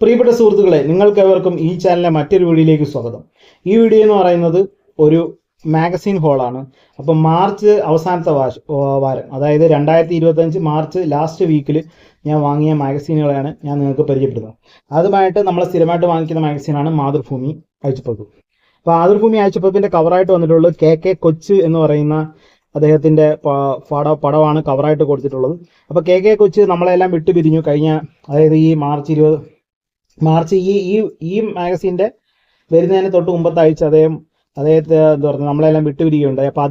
പ്രിയപ്പെട്ട സുഹൃത്തുക്കളെ, നിങ്ങൾക്കെവർക്കും ഈ ചാനലിലെ മറ്റൊരു വീഡിയോയിലേക്ക് സ്വാഗതം. ഈ വീഡിയോ എന്ന് പറയുന്നത് ഒരു മാഗസിൻ ഹോളാണ്. അപ്പം മാർച്ച് അവസാനത്തെ വാരം, അതായത് 2025 മാർച്ച് ലാസ്റ്റ് വീക്കിൽ ഞാൻ വാങ്ങിയ മാഗസീനുകളാണ് ഞാൻ നിങ്ങൾക്ക് പരിചയപ്പെടുന്നത്. അതുമായിട്ട് നമ്മൾ സ്ഥിരമായിട്ട് വാങ്ങിക്കുന്ന മാഗസീനാണ് മാതൃഭൂമി ആഴ്ചപ്പതിപ്പ്. അപ്പോൾ മാതൃഭൂമി ആഴ്ചപ്പതിപ്പിൻ്റെ കവറായിട്ട് വന്നിട്ടുള്ളത് കെ കൊച്ച് എന്ന് പറയുന്ന അദ്ദേഹത്തിൻ്റെ പടമാണ് കവറായിട്ട് കൊടുത്തിട്ടുള്ളത്. അപ്പോൾ കെ കൊച്ച് നമ്മളെല്ലാം വിട്ടുപിരിഞ്ഞു കഴിഞ്ഞ, അതായത് ഈ മാർച്ച് ഈ മാഗസീൻ്റെ വരുന്നതിന് തൊട്ട് മുമ്പത്തെ ആഴ്ച അദ്ദേഹത്തെ എന്താ പറയുക നമ്മളെല്ലാം വിട്ടുപിരിക്കുകയുണ്ടായി. അപ്പോൾ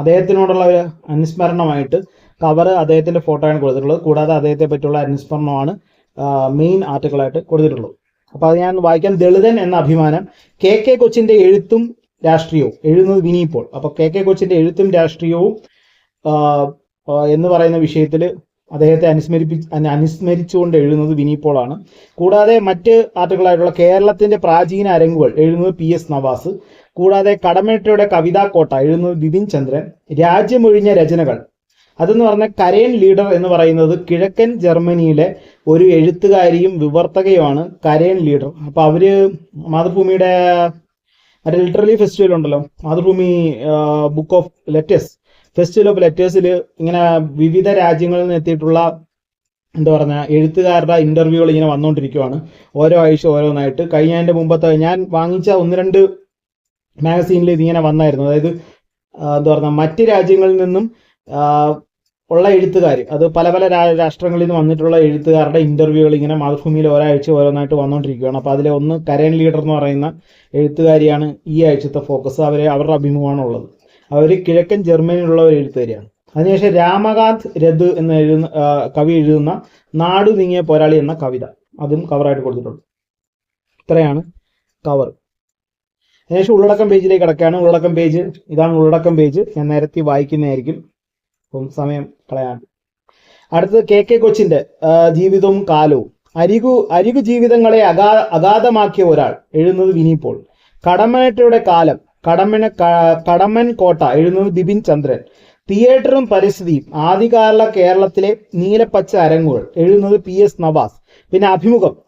അദ്ദേഹത്തിനോടുള്ള ഒരു അനുസ്മരണമായിട്ട് കവർ അദ്ദേഹത്തിൻ്റെ ഫോട്ടോയാണ് കൊടുത്തിട്ടുള്ളത്. കൂടാതെ അദ്ദേഹത്തെ പറ്റിയുള്ള അനുസ്മരണമാണ് മെയിൻ ആർട്ടിക്കിളായിട്ട് കൊടുത്തിട്ടുള്ളത്. അപ്പോൾ അത് ഞാൻ വായിക്കാൻ. ദളിതൻ എന്ന അഭിമാനം, കെ കൊച്ചിൻ്റെ എഴുത്തും രാഷ്ട്രീയവും, എഴുതുന്നത് വിനി പോൾ. അപ്പോൾ കെ കൊച്ചിൻ്റെ എഴുത്തും രാഷ്ട്രീയവും എന്ന് പറയുന്ന വിഷയത്തിൽ അദ്ദേഹത്തെ അനുസ്മരിച്ചുകൊണ്ട് എഴുതുന്നത് വിനി പോളാണ്. കൂടാതെ മറ്റ് ആർട്ടിക്കിളായിട്ടുള്ള കേരളത്തിന്റെ പ്രാചീന അരങ്ങുകൾ എഴുതുന്നത് PS നവാസ്. കൂടാതെ കടമേട്ടയുടെ കവിതാക്കോട്ട എഴുതുന്നത് ബിപിൻ ചന്ദ്രൻ. രാജ്യമൊഴിഞ്ഞ രചനകൾ അതെന്ന് പറഞ്ഞാൽ കരേൻ ലീഡർ എന്ന് പറയുന്നത് കിഴക്കൻ ജർമ്മനിയിലെ ഒരു എഴുത്തുകാരിയും വിവർത്തകയുമാണ് കരേൻ ലീഡർ. അപ്പോൾ അവര് മാതൃഭൂമിയുടെ മറ്റേ ലിറ്റററി ഫെസ്റ്റിവൽ ഉണ്ടല്ലോ, Mathrubhumi book of letters, festival of ലെറ്റേഴ്സിൽ ഇങ്ങനെ വിവിധ രാജ്യങ്ങളിൽ നിന്ന് എത്തിയിട്ടുള്ള എന്താ പറഞ്ഞ എഴുത്തുകാരുടെ ഇന്റർവ്യൂകൾ ഇങ്ങനെ വന്നുകൊണ്ടിരിക്കുകയാണ്, ഓരോ ആഴ്ച ഓരോന്നായിട്ട്. കഴിഞ്ഞതിൻ്റെ മുമ്പത്തെ ഞാൻ വാങ്ങിച്ച 1-2 മാഗസീനിൽ ഇതിങ്ങനെ വന്നായിരുന്നു. അതായത് എന്താ പറഞ്ഞ മറ്റ് രാജ്യങ്ങളിൽ നിന്നും ഉള്ള എഴുത്തുകാർ, അത് പല പല രാഷ്ട്രങ്ങളിൽ നിന്ന് വന്നിട്ടുള്ള എഴുത്തുകാരുടെ ഇന്റർവ്യൂകൾ ഇങ്ങനെ മാതൃഭൂമിയിൽ ഒരാഴ്ച ഓരോന്നായിട്ട് വന്നുകൊണ്ടിരിക്കുകയാണ്. അപ്പോൾ അതിലെ ഒന്ന് കരേൻ ലീഡർ എന്ന് പറയുന്ന എഴുത്തുകാരിയാണ് ഈ ആഴ്ചത്തെ ഫോക്കസ്. അവരുടെ അഭിമുഖമാണ് ഉള്ളത്. അവർ കിഴക്കൻ ജർമ്മനിയിലുള്ള ഒരു എഴുത്തുകാരിയാണ്. അതിനുശേഷം രാമകാന്ത് രഥ് എന്ന് കവി എഴുതുന്ന നാടു നീങ്ങിയ പോരാളി എന്ന കവിത, അതും കവറായിട്ട് കൊടുത്തിട്ടുണ്ട്. ഇത്രയാണ് കവർ. അതിനുശേഷം ഉള്ളടക്കം പേജിലേക്ക് കിടക്കുകയാണ്. ഉള്ളടക്കം പേജ് ഇതാണ്. ഉള്ളടക്കം പേജ് ഞാൻ നേരത്തെ വായിക്കുന്നതായിരിക്കും, അപ്പം സമയം കളയാൻ. അടുത്തത് കെ കൊച്ചിന്റെ ജീവിതവും കാലവും. അരികു ജീവിതങ്ങളെ അഗാധമാക്കിയ ഒരാൾ എഴുതുന്നത് വിനി പോൾ. കടമനട്ടയുടെ കാലം, കടമ്മൻ കോട്ട എഴുതുന്നത് ബിപിൻ ചന്ദ്രൻ. തിയേറ്ററും പരിസ്ഥിതിയും, ആദ്യകാല കേരളത്തിലെ നീലപ്പച്ച അരങ്ങുകൾ എഴുതുന്നത് PS നവാസ്. പിന്നെ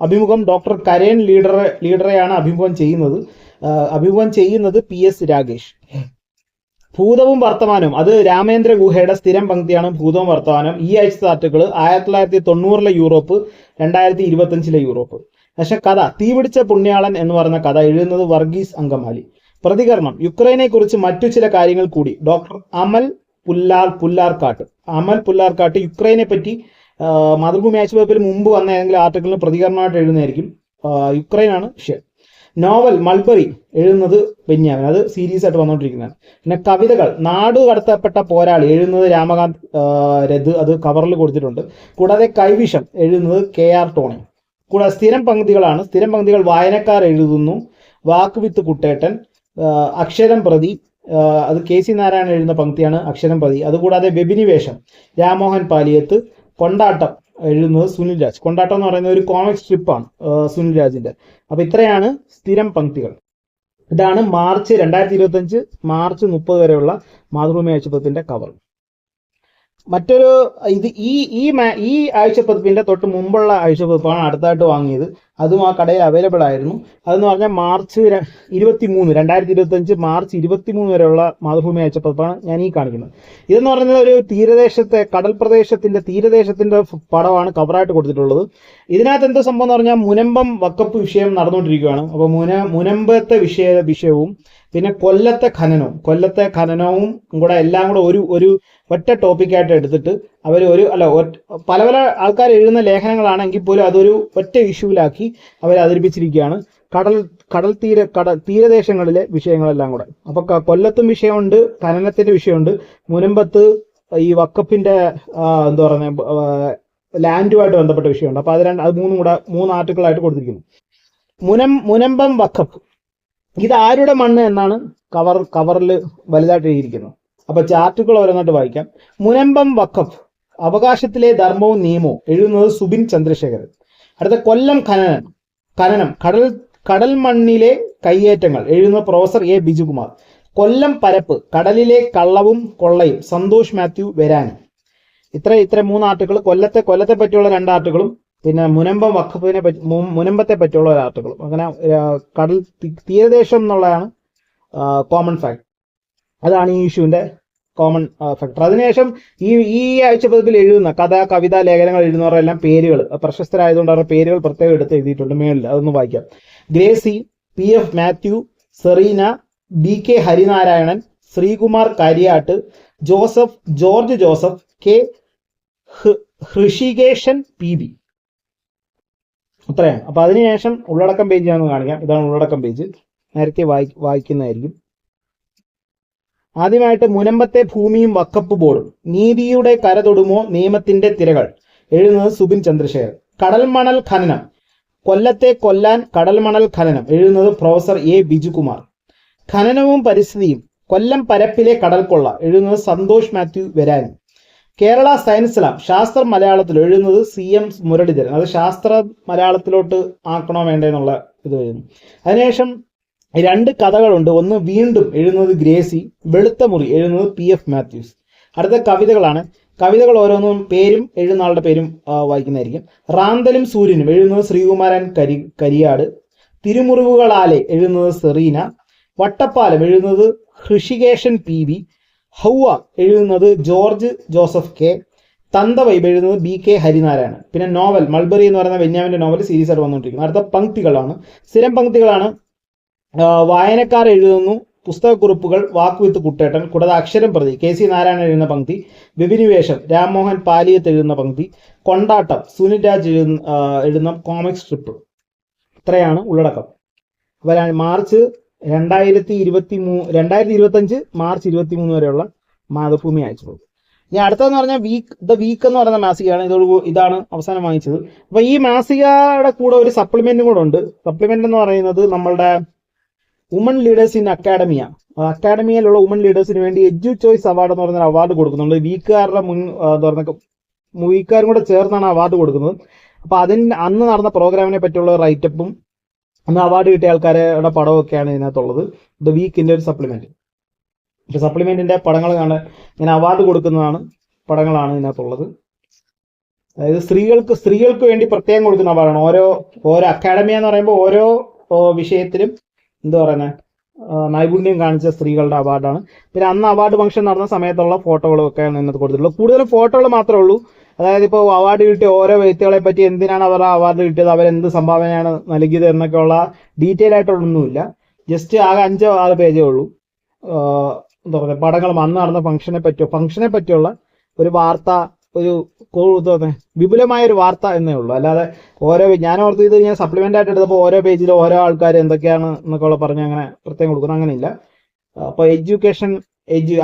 അഭിമുഖം ഡോക്ടർ കരേൻ ലീഡറെയാണ് അഭിമുഖം ചെയ്യുന്നത് PS രാകേഷ്. ഭൂതവും വർത്തമാനവും, അത് രാമേന്ദ്ര ഗുഹയുടെ സ്ഥിരം പങ്ക്തിയാണ് ഭൂതവും വർത്തമാനം. ഈ ആഴ്ചത്തെ ആർട്ടിക്കിൾ 1990 യൂറോപ്പ്, 2025 യൂറോപ്പ്. പക്ഷെ കഥ തീപിടിച്ച പുണ്യാളൻ എന്ന് പറയുന്ന കഥ എഴുതുന്നത് വർഗീസ് അങ്കമാലി. പ്രതികരണം, യുക്രൈനെ കുറിച്ച് മറ്റു ചില കാര്യങ്ങൾ കൂടി ഡോക്ടർ അമൽ പുല്ലാർക്കാട്ട് യുക്രൈനെ പറ്റി മാതൃഭൂമി ആഴ്ചപ്പതിപ്പിൽ മുമ്പ് വന്ന ഏതെങ്കിലും ആർട്ടിക്കിളിന് പ്രതികരണമായിട്ട് എഴുതുന്നതായിരിക്കും. യുക്രൈനാണ് വിഷയം. നോവൽ മൾബറി എഴുതുന്നത് ബെന്യാമിൻ, അത് സീരീസ് ആയിട്ട് വന്നുകൊണ്ടിരിക്കുന്നതാണ്. പിന്നെ കവിതകൾ, നാടു കടത്തപ്പെട്ട പോരാളി എഴുതുന്നത് രാമകാന്ത് രഥ്, അത് കവറിൽ കൊടുത്തിട്ടുണ്ട്. കൂടാതെ കൈവിഷം എഴുതുന്നത് KR ടോണി. കൂടാതെ സ്ഥിരം പങ്ക്തികൾ വായനക്കാർ എഴുതുന്നു, വാക്ക് വിത്ത് കുട്ടേട്ടൻ, അക്ഷരം പ്രതി, അത് KC നാരായണൻ എഴുതുന്ന പങ്ക്തിയാണ് അക്ഷരം പ്രതി. അതുകൂടാതെ വെബിനിവേഷം രാമോഹൻ പാലിയത്ത്. കൊണ്ടാട്ടം എഴുതുന്നത് സുനിൽ രാജ്. കൊണ്ടാട്ടം എന്ന് പറയുന്ന ഒരു കോമിക് സ്ട്രിപ്പാണ് സുനിൽ രാജിന്റെ. അപ്പൊ ഇത്രയാണ് സ്ഥിരം പങ്ക്തികൾ. ഇതാണ് 2025 മാർച്ച് 30 വരെയുള്ള മാതൃഭൂമി ആഴ്ചപ്പതിപ്പിന്റെ കവർ. മറ്റൊരു ഈ ആഴ്ചപ്പതിപ്പിന്റെ തൊട്ട് മുമ്പുള്ള ആഴ്ചപ്പതിപ്പാണ് അടുത്തായിട്ട് വാങ്ങിയത്. അതും ആ കടയിൽ അവൈലബിൾ ആയിരുന്നു. അതെന്ന് പറഞ്ഞാൽ മാർച്ച് 23, 2025 മാർച്ച് 23 വരെയുള്ള മാതൃഭൂമി ആഴ്ചപ്പതിപ്പാണ് ഞാൻ ഈ കാണിക്കുന്നത്. ഇതെന്ന് പറയുന്നത് ഒരു കടൽ പ്രദേശത്തിന്റെ തീരദേശത്തിന്റെ പടമാണ് കവറായിട്ട് കൊടുത്തിട്ടുള്ളത്. ഇതിനകത്ത് എന്താ സംഭവം എന്ന് പറഞ്ഞാൽ മുനമ്പം വക്കപ്പ് വിഷയം നടന്നുകൊണ്ടിരിക്കുകയാണ്. അപ്പോൾ മുനമ്പത്തെ വിഷയവും പിന്നെ കൊല്ലത്തെ ഖനനവും കൂടെ എല്ലാം കൂടെ ഒരു ഒറ്റ ടോപ്പിക്കായിട്ട് എടുത്തിട്ട് അവർ പല പല ആൾക്കാർ എഴുതുന്ന ലേഖനങ്ങളാണെങ്കിൽ പോലും അതൊരു ഒറ്റ ഇഷ്യൂവിലാക്കി അവർ അവതരിപ്പിച്ചിരിക്കുകയാണ്. തീരദേശങ്ങളിലെ വിഷയങ്ങളെല്ലാം കൂടെ. അപ്പൊ കൊല്ലത്തും വിഷയമുണ്ട്, ഖനനത്തിന്റെ വിഷയമുണ്ട്, മുനമ്പത്ത് ഈ വക്കപ്പിന്റെ എന്താ പറയുക ലാൻഡുമായിട്ട് ബന്ധപ്പെട്ട വിഷയമുണ്ട്. അപ്പൊ അത് മൂന്ന് ആർട്ടിക്കിളായിട്ട് കൊടുത്തിരിക്കുന്നു. മുനമ്പം വക്കപ്പ്, ഇത് ആരുടെ മണ്ണ് എന്നാണ് കവറിൽ വലുതായിട്ട് എഴുതിയിരിക്കുന്നത്. അപ്പൊ ചാർട്ടുകൾ ഓരോന്നായിട്ട് വായിക്കാം. മുനമ്പം വക്കഫ്, അവകാശത്തിലെ ധർമ്മവും നിയമവും എഴുതുന്നത് സുബിൻ ചന്ദ്രശേഖരൻ. അടുത്ത കൊല്ലം ഖനനം, കടൽ മണ്ണിലെ കയ്യേറ്റങ്ങൾ എഴുതുന്ന പ്രൊഫസർ A ബിജുകുമാർ. കൊല്ലം പരപ്പ്, കടലിലെ കള്ളവും കൊള്ളയും സന്തോഷ് മാത്യു വെരാനി. ഇത്ര 3 ആർട്ടിക്കിൾ. കൊല്ലത്തെ പറ്റിയുള്ള 2 ആർട്ടിക്കിളും പിന്നെ മുനമ്പം വഖഫിനെ പറ്റി മുനമ്പത്തെ പറ്റിയുള്ള ഒരു ആർട്ടിക്കിളും. അങ്ങനെ കടൽ തീരദേശം എന്നുള്ളതാണ് കോമൺ ഫാക്ട്. അതാണ് ഈ ഇഷ്യൂവിന്റെ കോമൺ ഫാക്ടർ. അതിനുശേഷം ഈ ആഴ്ച പതിപ്പിൽ എഴുതുന്ന കഥ, കവിത, ലേഖനങ്ങൾ എഴുതുന്നവരെല്ലാം പേരുകൾ പ്രശസ്തരായതുകൊണ്ട് അവരുടെ പേരുകൾ പ്രത്യേകം എടുത്ത് എഴുതിയിട്ടുണ്ട് മേളിൽ. അതൊന്ന് വായിക്കാം. Gracy, PF Mathew, Serena, BK Harinarayanan, Sreekumar Kariat, George Joseph, K Hrishikeshan PB. അത്രയാണ്. അപ്പൊ അതിനുശേഷം ഉള്ളടക്കം പേജ് ഞാൻ കാണിക്കാം. ഇതാണ് ഉള്ളടക്കം പേജ്. നേരത്തെ വായിക്കുന്നതായിരിക്കും. ആദ്യമായിട്ട് മുനമ്പത്തെ ഭൂമിയും വക്കപ്പ് ബോർഡും. നീതിയുടെ കരതൊടുമോ നിയമത്തിന്റെ തിരകൾ. എഴുതുന്നത് സുബിൻ ചന്ദ്രശേഖർ. കടൽമണൽ ഖനനം. കൊല്ലത്തെ കൊല്ലാൻ കടൽമണൽ ഖനനം. എഴുതുന്നത് പ്രൊഫസർ A ബിജുകുമാർ. ഖനനവും പരിസ്ഥിതിയും. കൊല്ലം പരപ്പിലെ കടൽക്കൊള്ള. എഴുതുന്നത് സന്തോഷ് മാത്യു വെരാനി. Kerala science lab. ശാസ്ത്രം മലയാളത്തിൽ. എഴുതുന്നത് CM മുരളീധരൻ. അത് ശാസ്ത്ര മലയാളത്തിലോട്ട് ആക്കണോ വേണ്ടെന്നുള്ള ഇത് എഴുതുന്നു. അതിനുശേഷം 2 കഥകളുണ്ട്. ഒന്ന് വീണ്ടും. എഴുതുന്നത് ഗ്രേസി. വെളുത്ത മുറി. എഴുതുന്നത് PF മാത്യൂസ്. അടുത്ത കവിതകളാണ്. കവിതകൾ ഓരോന്നും പേരും എഴുതുന്ന ആളുടെ പേരും വായിക്കുന്നതായിരിക്കും. റാന്തലും സൂര്യനും. എഴുതുന്നത് ശ്രീകുമാരൻ കരിയാട്. തിരുമുറിവുകളാലെ. എഴുതുന്നത് സെറീന. വട്ടപ്പാലം. എഴുതുന്നത് ഹൃഷികേശൻ PB. ഹൗവ. എഴുതുന്നത് ജോർജ് ജോസഫ് K. തന്തവൈബ്. എഴുതുന്നത് BK ഹരിനാരായണൻ. പിന്നെ നോവൽ മൾബറി എന്ന് പറയുന്ന ബെന്യാമിന്റെ നോവൽ സീരീസ് ആയിട്ട് വന്നുകൊണ്ടിരിക്കുന്നത്. അടുത്ത പങ്ക്തികളാണ്. സ്ഥിരം പങ്ക്തികളാണ്. വായനക്കാർ എഴുതുന്നു. പുസ്തകക്കുറിപ്പുകൾ വാക്ക് വിത്ത് കുട്ടേട്ടൻ. കൂടാതെ അക്ഷരം പ്രതി KC നാരായണൻ എഴുതുന്ന പങ്ക്തി. വിഭിനിവേശം രാംമോഹൻ പാലിയത്ത് എഴുതുന്ന പങ്ക്തി. കൊണ്ടാട്ടം സുനിൽ രാജ് എഴുതുന്ന കോമിക് സ്ട്രിപ്പ്. ഇത്രയാണ് ഉള്ളടക്കം. അപ്പോൾ മാർച്ച് 2025 മാർച്ച് 23 വരെയുള്ള മാതൃഭൂമി അയച്ചുള്ളൂ. ഇനി അടുത്തതെന്ന് പറഞ്ഞാൽ ദ വീക്ക് എന്ന് പറയുന്ന മാസികയാണ്. ഇതാണ് അവസാനം വാങ്ങിച്ചത്. അപ്പോൾ ഈ മാസികയുടെ കൂടെ ഒരു സപ്ലിമെന്റും കൂടെ ഉണ്ട്. സപ്ലിമെന്റ് എന്ന് പറയുന്നത് നമ്മളുടെ വുമൺ ലീഡേഴ്സ് ഇൻ അക്കാഡമിയ. അക്കാഡമിയിലുള്ള വുമൺ ലീഡേഴ്സിന് വേണ്ടി എഡ്യു ചോയ്സ് അവാർഡ് എന്ന് പറയുന്ന അവാർഡ് കൊടുക്കുന്നുണ്ട്. വീക്കാരും കൂടെ ചേർന്നാണ് അവാർഡ് കൊടുക്കുന്നത്. അപ്പോൾ അന്ന് നടന്ന പ്രോഗ്രാമിനെ പറ്റിയുള്ള റൈറ്റപ്പും അന്ന് അവാർഡ് കിട്ടിയ ആൾക്കാരുടെ പടമൊക്കെയാണ് ഇതിനകത്തുള്ളത്. ദ വീക്കിന്റെ ഒരു സപ്ലിമെന്റ്. ഇപ്പൊ സപ്ലിമെന്റിന്റെ പടങ്ങൾ കാണാൻ ഇങ്ങനെ അവാർഡ് കൊടുക്കുന്നതാണ് പടങ്ങളാണ് ഇതിനകത്തുള്ളത്. അതായത് സ്ത്രീകൾക്ക് വേണ്ടി പ്രത്യേകം കൊടുക്കുന്ന അവാർഡാണ്. ഓരോ അക്കാഡമി എന്ന് പറയുമ്പോൾ ഓരോ വിഷയത്തിലും എന്താ പറയുന്നത് നൈപുണ്യം കാണിച്ച സ്ത്രീകളുടെ അവാർഡാണ്. പിന്നെ അന്ന് അവാർഡ് ഫംഗ്ഷൻ നടന്ന സമയത്തുള്ള ഫോട്ടോകളും ഒക്കെയാണ് ഇതിനകത്ത് കൊടുത്തിട്ടുള്ളത്. കൂടുതലും ഫോട്ടോകൾ മാത്രമേ ഉള്ളൂ. അതായത് ഇപ്പോൾ അവാർഡ് കിട്ടിയ ഓരോ വ്യക്തികളെ പറ്റി എന്തിനാണ് അവർ അവാർഡ് കിട്ടിയത്, അവരെന്ത് സംഭാവനയാണ് നൽകിയത് എന്നൊക്കെയുള്ള ഡീറ്റെയിൽ ആയിട്ടുള്ളൊന്നുമില്ല. ജസ്റ്റ് ആകെ 5-6 പേജേ ഉള്ളൂ. എന്താ പറയുക പടങ്ങളും അന്ന് നടന്ന ഫംഗ്ഷനെ പറ്റിയുള്ള ഒരു വാർത്ത, ഒരു വിപുലമായ ഒരു വാർത്ത എന്നേ ഉള്ളൂ. അല്ലാതെ ഞാൻ ഓർത്ത് ഇത് ഞാൻ സപ്ലിമെന്റ് ആയിട്ട് എടുത്തപ്പോൾ ഓരോ പേജിലും ഓരോ ആൾക്കാർ എന്തൊക്കെയാണ് എന്നൊക്കെ പറഞ്ഞ് അങ്ങനെ പ്രത്യേകം കൊടുക്കണം, അങ്ങനെയില്ല. അപ്പോൾ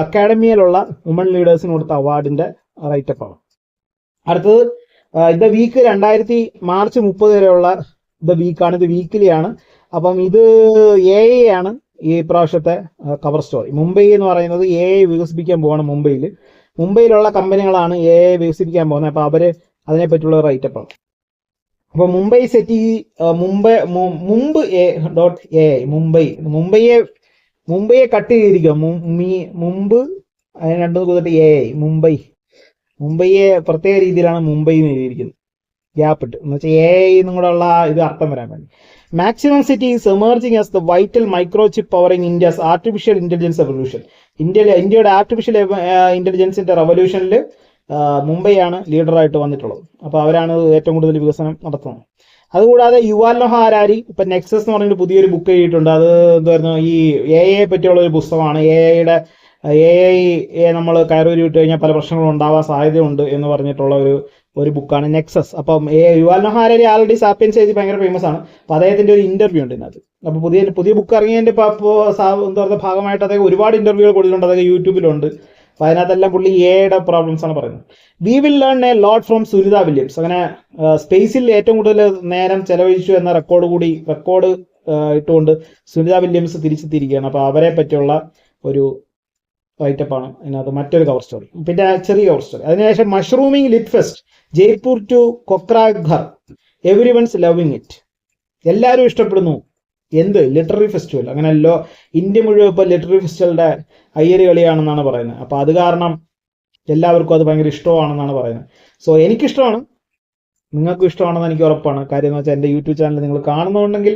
അക്കാഡമിയിലുള്ള വുമൺ ലീഡേഴ്സിന് കൊടുത്ത അവാർഡിന്റെ റൈറ്റപ്പാണ്. അടുത്തത് ദ വീക്ക് മാർച്ച് 30 വരെയുള്ള ദ വീക്കാണ്. ഇത് വീക്കിലിയാണ്. അപ്പം ഇത് AI ആണ് ഈ പ്രാവശ്യത്തെ കവർ സ്റ്റോറി. മുംബൈ എന്ന് പറയുന്നത് AI വികസിപ്പിക്കാൻ പോവാണ്. മുംബൈയിലുള്ള കമ്പനികളാണ് AI വികസിപ്പിക്കാൻ പോകുന്നത്. അപ്പോൾ അവര് അതിനെപ്പറ്റിയുള്ള റൈറ്റപ്പാണ്. അപ്പോൾ മുംബൈ സെറ്റി മുമ്പ് AI മുംബൈയെ കട്ട് ചെയ്തിരിക്കുക. മുമ്പ് അതിന് 2 കൂടിയിട്ട് AI മുംബൈയെ പ്രത്യേക രീതിയിലാണ് മുംബൈ എന്ന് എഴുതിയിരിക്കുന്നത്, ഗ്യാപ്പ് ഇട്ട്. എന്ന് വെച്ചാൽ AI എന്നും കൂടെ ഉള്ള ഇത് അർത്ഥം വരാൻ വേണ്ടി. Maximum city is emerging as the vital microchip powering India's artificial intelligence revolution. ഇന്ത്യയുടെ ആർട്ടിഫിഷ്യൽ ഇന്റലിജൻസിന്റെ റെവല്യൂഷനിൽ മുംബൈയാണ് ലീഡറായിട്ട് വന്നിട്ടുള്ളത്. അപ്പോൾ അവരാണ് ഏറ്റവും കൂടുതൽ വികസനം നടത്തുന്നത്. അതുകൂടാതെ യുവാൽ നോഹ ഹരാരി ഇപ്പം നെക്സസ് എന്ന് പറഞ്ഞൊരു പുതിയൊരു ബുക്ക് എഴുതിയിട്ടുണ്ട്. അത് എന്തായിരുന്നു, ഈ AI പറ്റിയുള്ള ഒരു പുസ്തകമാണ്. AI നമ്മൾ കയറൂരി വിട്ട് കഴിഞ്ഞാൽ പല പ്രശ്നങ്ങളും ഉണ്ടാവാൻ സാധ്യതയുണ്ട് എന്ന് പറഞ്ഞിട്ടുള്ള ഒരു ബുക്കാണ് നെക്സസ്. അപ്പം Yuval Noah Harari already sapiens എഴുതി ഭയങ്കര ഫേമസ് ആണ്. അപ്പോൾ അദ്ദേഹത്തിന്റെ ഒരു ഇന്റർവ്യൂ ഉണ്ട് ഇതിനകത്ത്. അപ്പോൾ പുതിയ ബുക്ക് ഇറങ്ങിയതിന്റെ എന്താ പറയുക ഭാഗമായിട്ട് അദ്ദേഹം ഒരുപാട് ഇന്റർവ്യൂകൾ കൊടുത്തിട്ടുണ്ട്. അതൊക്കെ യൂട്യൂബിലുണ്ട്. അപ്പോൾ അതിനകത്തെല്ലാം പുള്ളി AI പ്രോബ്ലംസ് ആണ് പറയുന്നത്. We will learn a lot from Sunita Williams. അങ്ങനെ സ്പേസിൽ ഏറ്റവും കൂടുതൽ നേരം ചെലവഴിച്ചു എന്ന റെക്കോർഡ് ഇട്ടുകൊണ്ട് സുനിത വില്യംസ് തിരിച്ചെത്തിയിരിക്കുകയാണ്. അപ്പോൾ അവരെ പറ്റിയുള്ള ഒരു റൈറ്റപ്പാണ് ഇതിനകത്ത് മറ്റൊരു കവർ സ്റ്റോറി. പിന്നെ ചെറിയ കവർ സ്റ്റോറി. അതിനുശേഷം mushrooming lit fest Jaipur to Kokrajhar, every one's loving it. എല്ലാവരും ഇഷ്ടപ്പെടുന്നു. എന്ത് ലിറ്റററി ഫെസ്റ്റിവൽ. അങ്ങനെയല്ലോ ഇന്ത്യ മുഴുവൻ ഇപ്പോൾ ലിറ്റററി ഫെസ്റ്റിവലിന്റെ അയ്യര് കളിയാണെന്നാണ് പറയുന്നത്. അപ്പോൾ അത് കാരണം എല്ലാവർക്കും അത് ഭയങ്കര ഇഷ്ടമാണെന്നാണ് പറയുന്നത്. സോ എനിക്കിഷ്ടമാണ്. നിങ്ങൾക്കും ഇഷ്ടമാണെന്ന് എനിക്ക് ഉറപ്പാണ്. കാര്യം എന്ന് വെച്ചാൽ എൻ്റെ യൂട്യൂബ് ചാനൽ നിങ്ങൾ കാണുന്നുണ്ടെങ്കിൽ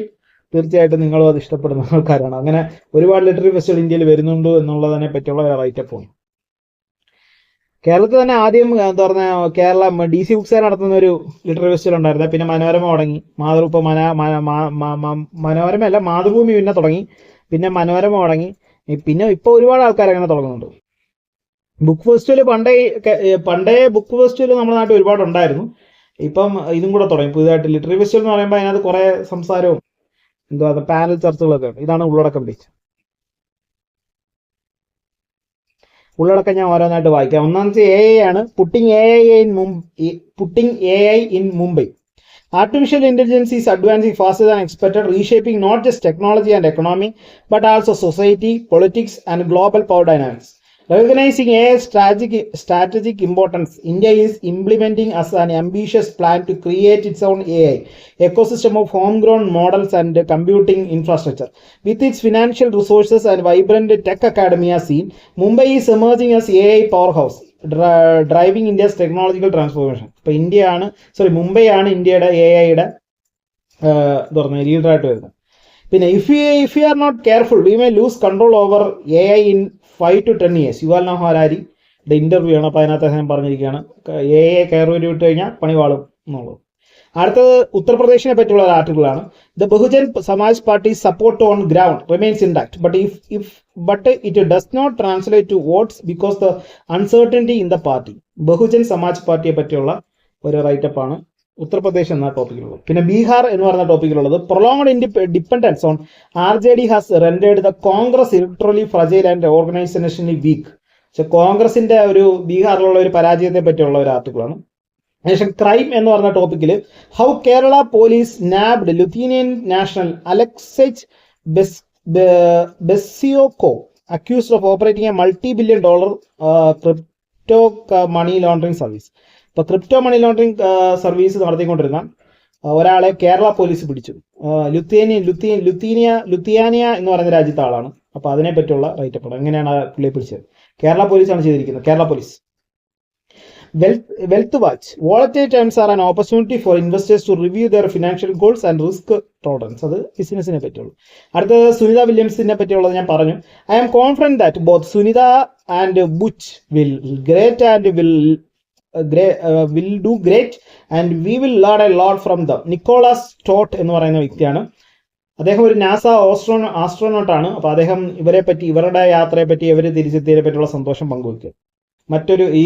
തീർച്ചയായിട്ടും നിങ്ങളും അത് ഇഷ്ടപ്പെടുന്ന ആൾക്കാരാണ്. അങ്ങനെ ഒരുപാട് ലിറ്റററി ഫെസ്റ്റിവൽ ഇന്ത്യയിൽ വരുന്നുണ്ട് എന്നുള്ളതിനെ പറ്റിയുള്ള റൈറ്റപ്പാണ്. കേരളത്തിൽ തന്നെ ആദ്യം എന്താ പറഞ്ഞ കേരള DC ബുക്സ് ഫെയർ നടത്തുന്ന ഒരു ലിറ്റററി ഫെസ്റ്റിവൽ ഉണ്ടായിരുന്നത്. പിന്നെ മനോരമ തുടങ്ങി, മനോരമയല്ല മാതൃഭൂമി പിന്നെ തുടങ്ങി, പിന്നെ മനോരമ തുടങ്ങി, പിന്നെ ഇപ്പോൾ ഒരുപാട് ആൾക്കാർ അങ്ങനെ തുടങ്ങുന്നുണ്ട്. ബുക്ക് ഫെസ്റ്റിവൽ പണ്ടേ ബുക്ക് ഫെസ്റ്റിവൽ നമ്മുടെ നാട്ടിൽ ഒരുപാട് ഉണ്ടായിരുന്നു. ഇപ്പം ഇതും കൂടെ തുടങ്ങി പുതിയതായിട്ട്. ലിറ്റററി ഫെസ്റ്റിവൽ എന്ന് പറയുമ്പോൾ അതിനകത്ത് കുറേ സംസാരവും എന്തുവാ പാനൽ ചർച്ചകളൊക്കെ ഉണ്ട്. ഇതാണ് ഉള്ളടക്കം പേജ്. ഉള്ളടക്കം ഞാൻ ഓരോന്നായിട്ട് വായിക്കാം. ഒന്നാമത്തെ AI ആണ്. Putting AI in Mumbai. Artificial intelligence is advancing faster than expected, reshaping not just technology and economy, but also society, politics, and global power dynamics. Recognizing AI's strategic importance, India is implementing as an ambitious plan to create its own AI ecosystem of homegrown models and computing infrastructure. With its financial resources and vibrant tech academia scene, Mumbai is emerging as AI powerhouse, driving India's technological transformation. ഇപ്പോൾ മുംബൈ ആണ് ഇന്ത്യയുടെ AIയുടെ ലീഡറായിട്ട് വരുന്നത്. പിന്നെ if we are not careful, we may lose control over AI in 5 to 10 years. Yuval Noah ഹരാരിയുടെ interview ആണ്. അപ്പോൾ അതിനകത്ത് അദ്ദേഹം പറഞ്ഞിരിക്കുകയാണ് AI കയറി വിട്ട് കഴിഞ്ഞാൽ പണി വാളും എന്നുള്ളത്. അടുത്തത് ഉത്തർപ്രദേശിനെ പറ്റിയുള്ള ഒരു ആർട്ടിക്കിളാണ്. The Bahujan Samaj Party support on ground remains intact, but it does not translate to votes because the uncertainty in the party. Bahujan Samaj പാർട്ടിയെ പറ്റിയുള്ള ഒരു റൈറ്റപ്പാണ് ഉത്തർപ്രദേശ് എന്ന ടോപ്പിക്കിലുള്ളത്. പിന്നെ ബീഹാർ എന്ന് പറയുന്ന ടോപ്പിക്കിലുള്ളത് prolonged dependence on RJD has rendered the Congress electorally fragile and organisationally weak. പക്ഷെ കോൺഗ്രസിന്റെ ഒരു ബീഹാറിലുള്ള ഒരു പരാജയത്തെ പറ്റിയുള്ള ഒരു ആർട്ടിക്കിളാണ്. ശേഷം ക്രൈം എന്ന് പറഞ്ഞ ടോപ്പിക്കിൽ how Kerala police nabbed Lithuanian national Aleksej Besciokov accused of operating a $multi-billion crypto money laundering service. ഇപ്പോൾ ക്രിപ്റ്റോ മണി ലോണ്ടറിംഗ് സർവീസ് നടത്തിക്കൊണ്ടിരുന്ന ഒരാളെ കേരള പോലീസ് പിടിച്ചു. ലുത്തിയാനിയ എന്ന് പറയുന്ന രാജ്യത്തെ ആളാണ്. അപ്പോൾ അതിനെ പറ്റിയുള്ള റൈറ്റപ്പ് എങ്ങനെയാണ് പുള്ളിയെ പിടിച്ചത്. കേരള പോലീസാണ് ചെയ്തിരിക്കുന്നത്. Kerala police. Wealth watch. Volatile times are an opportunity for investors to review their financial goals and risk tolerance. അത് ബിസിനസിനെ പറ്റിയുള്ളൂ. അടുത്തത് സുനിത വില്യംസിനെ പറ്റിയുള്ളത് ഞാൻ പറഞ്ഞു. I am confident that both Sunita and Butch will do great and we will learn a lot from them. Nicholas Stott എന്ന് പറയുന്ന വ്യക്തിയാണ്. അദ്ദേഹം ഒരു നാസ ആസ്ട്രോനോട്ടാണ്. അപ്പോൾ അദ്ദേഹം ഇവരുടെ യാത്രയെ പറ്റി, ഇവർ തിരിച്ചെത്തിയതിനെ പറ്റിയുള്ള സന്തോഷം പങ്കുവയ്ക്കുക. മറ്റൊരു ഈ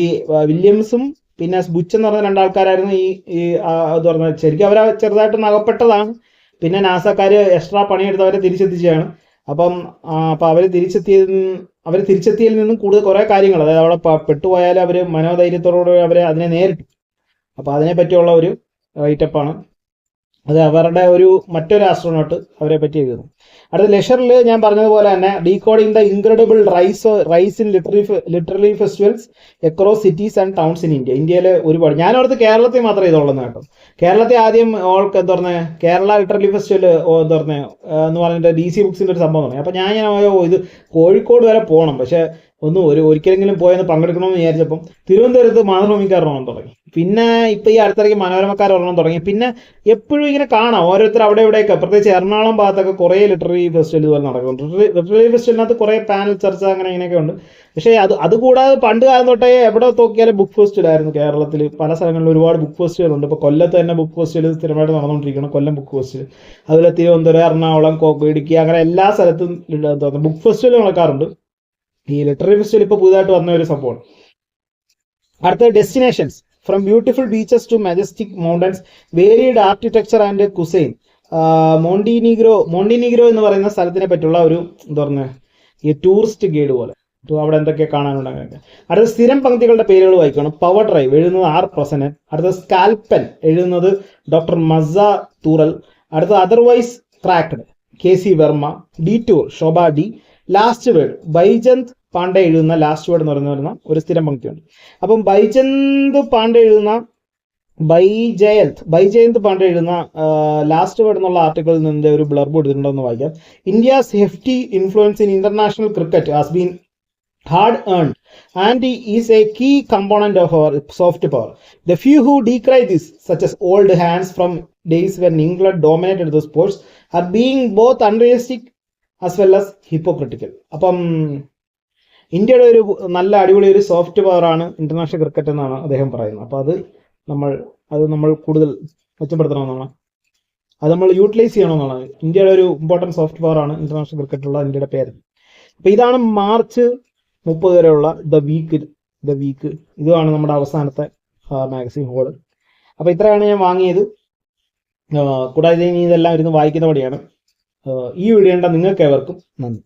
വില്യംസും പിന്നെ ബുച്ച് എന്ന് പറഞ്ഞ രണ്ടാൾക്കാരായിരുന്നു ഇത് പറഞ്ഞത്. ശരിക്കും അവരെ ചെറുതായിട്ടൊന്ന് അകപ്പെട്ടതാണ്. പിന്നെ നാസക്കാർ എക്സ്ട്രാ പണിയെടുത്ത് അവരെ തിരിച്ചെത്തിച്ചാണ്. അപ്പം അവർ തിരിച്ചെത്തിയതിൽ നിന്നും കൂടുതൽ കുറേ കാര്യങ്ങൾ, അതായത് അവിടെ പെട്ടുപോയാലും അവർ മനോധൈര്യത്തോടുകൂടി അവരെ അതിനെ നേരിട്ടു. അപ്പോൾ അതിനെ പറ്റിയുള്ള ഒരു റൈറ്റപ്പാണ്. അത് അവരുടെ മറ്റൊരു ആസ്ട്രോനോട്ട് അവരെ പറ്റി എഴുതുന്നു. അടുത്ത ലെഷറിൽ ഞാൻ പറഞ്ഞതുപോലെ തന്നെ decoding the incredible rice in literary festivals across cities and towns in India. ഇന്ത്യയിൽ ഒരുപാട്, ഞാനോർത്ത് കേരളത്തിൽ മാത്രമേ ഇതുള്ളൂ കേട്ടോ. കേരളത്തിൽ ആദ്യം എന്താ പറഞ്ഞത് കേരള ലിറ്റററി ഫെസ്റ്റിവൽ എന്താ പറഞ്ഞത് എന്ന് പറഞ്ഞിട്ട് DC ബുക്സിൻ്റെ ഒരു സംഭവം തുടങ്ങി. അപ്പോൾ ഞാൻ ഇത് കോഴിക്കോട് വരെ പോകണം, പക്ഷേ ഒരിക്കലെങ്കിലും പോയെന്ന് പങ്കെടുക്കണമെന്ന് വിചാരിച്ചപ്പം തിരുവനന്തപുരത്ത് മാതൃഭൂമിക്കാരൊരെണ്ണം തുടങ്ങി. പിന്നെ ഇപ്പം ഈ അടുത്തിടയ്ക്ക് മനോരമക്കാരൊരെണ്ണം തുടങ്ങി. പിന്നെ എപ്പോഴും ഇങ്ങനെ കാണാം ഓരോരുത്തർ അവിടെ ഇവിടെയൊക്കെ, പ്രത്യേകിച്ച് എറണാകുളം ഭാഗത്തൊക്കെ കുറേ ലിറ്റററി ഫെസ്റ്റിവൽ ഇതുപോലെ നടക്കുന്നുണ്ട്. ലിറ്റററി ഫെസ്റ്റിവലിനകത്ത് കുറേ പാനൽ ചർച്ച അങ്ങനെ ഇങ്ങനെയൊക്കെ ഉണ്ട്. പക്ഷേ അതുകൂടാതെ പണ്ട് കാലം തൊട്ടേ എവിടെ നോക്കിയാലും ബുക്ക് ഫെസ്റ്റിവലായിരുന്നു കേരളത്തിൽ. പല സ്ഥലങ്ങളിലും ഒരുപാട് ബുക്ക് ഫെസ്റ്റിവൽ ഉണ്ട്. ഇപ്പോൾ കൊല്ലത്ത് തന്നെ ബുക്ക് ഫെസ്റ്റിവൽ സ്ഥിരമായിട്ട് നടന്നുകൊണ്ടിരിക്കണം, കൊല്ലം ബുക്ക് ഫെസ്റ്റിവൽ. അതുപോലെ തിരുവനന്തപുരം, എറണാകുളം, ഇടുക്കി, അങ്ങനെ എല്ലാ സ്ഥലത്തും ബുക്ക് ഫെസ്റ്റിവൽ നടക്കാറുണ്ട്. ഈ ലിറ്റററി ഫെസ്റ്റിവൽ ഇപ്പോൾ പുതുതായിട്ട് വന്ന ഒരു സംഭവമാണ്. അടുത്ത destinations. From beautiful beaches to majestic mountains, varied architecture and cuisine. Montenegro എന്ന് പറയുന്ന സ്ഥലത്തിനെ പറ്റിയുള്ള എന്താ പറയുക ഈ ടൂറിസ്റ്റ് ഗൈഡ് പോലെ അവിടെ എന്തൊക്കെ കാണാനുണ്ട്. അടുത്ത സ്ഥിരം പങ്ക്തികളുടെ പേരുകൾ വായിക്കണം. പവർ ഡ്രൈവ് എഴുതുന്നത് R. പ്രസന്നൻ. അടുത്ത സ്കാൽപ്പൻ എഴുതുന്നത് ഡോക്ടർ മസ തൂറൽ. അടുത്ത അതർവൈസ് ക്രാക്ഡ് KC വർമ്മ. ഡീറ്റൂർ ശോഭ D. ലാസ്റ്റ് വേർഡ് ബൈജന്ത് പാണ്ഡെ എഴുതുന്ന ലാസ്റ്റ് വേർഡ് എന്ന് പറയുന്ന ഒരു സ്ഥിരം പങ്ക്തിയുണ്ട്. അപ്പം ബൈജയന്ത് പാണ്ഡെ എഴുതുന്ന ലാസ്റ്റ് വേർഡ് എന്നുള്ള ആർട്ടിക്കിളിൽ നിന്റെ ഒരു ബ്ലർബ് എടുത്തിട്ടുണ്ടെന്ന് വായിക്കാം. India's hefty influence in international cricket has been hard earned, and is a key component of our soft power. The few who decry this, such as old hands from days when England dominated the sports, are being both unrealistic as well as hypocritical. അപ്പം ഇന്ത്യയുടെ ഒരു നല്ല അടിപൊളി ഒരു soft power ആണ് international cricket എന്നാണ് അദ്ദേഹം പറയുന്നത്. അപ്പോൾ നമ്മൾ കൂടുതൽ മെച്ചപ്പെടുത്തണമെന്നാണ്, അത് നമ്മൾ യൂട്ടിലൈസ് ചെയ്യണമെന്നാണ്. ഇന്ത്യയുടെ ഒരു ഇമ്പോർട്ടൻറ്റ് സോഫ്റ്റ് പവർ ആണ് ഇന്റർനാഷണൽ ക്രിക്കറ്റുള്ള ഇന്ത്യയുടെ പേര്. അപ്പോൾ ഇതാണ് മാർച്ച് 30 വരെയുള്ള ദ വീക്ക്. ഇതാണ് നമ്മുടെ അവസാനത്തെ മാഗസിൻ ഹോള്. അപ്പോൾ ഇത്രയാണ് ഞാൻ വാങ്ങിയത്. കൂടാതെ ഇനി ഇതെല്ലാം ഇരുന്ന് വായിക്കുന്ന പടിയാണ്. ഈ വീഡിയോ കണ്ട നിങ്ങൾക്ക് ഏവർക്കും നന്ദി.